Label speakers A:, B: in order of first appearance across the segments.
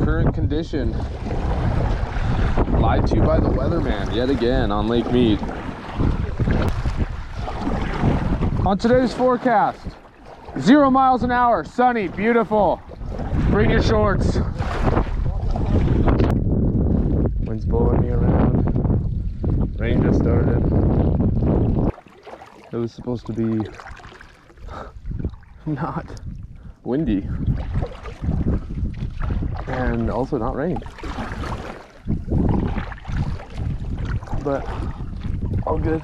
A: current condition. Lied to by the weatherman yet again on Lake Mead. On today's forecast, 0 miles an hour, sunny, beautiful. Bring your shorts. Wind's blowing me around. Rain just started. It was supposed to be not windy and also not rain, but all good.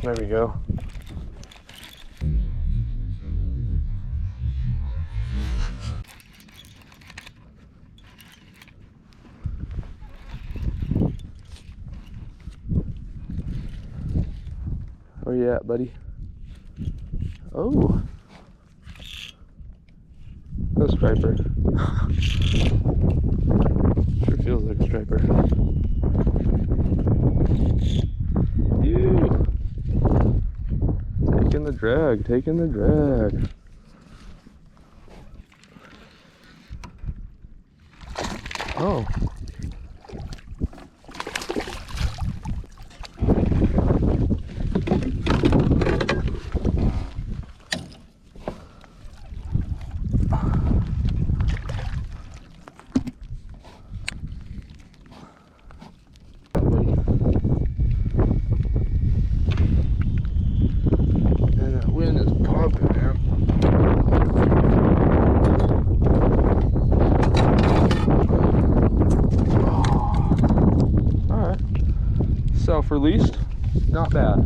A: There we go. Where you at, buddy? Oh, no striper. Sure feels like a striper. Ew. Taking the drag, taking the drag. Oh. Self-released, not bad.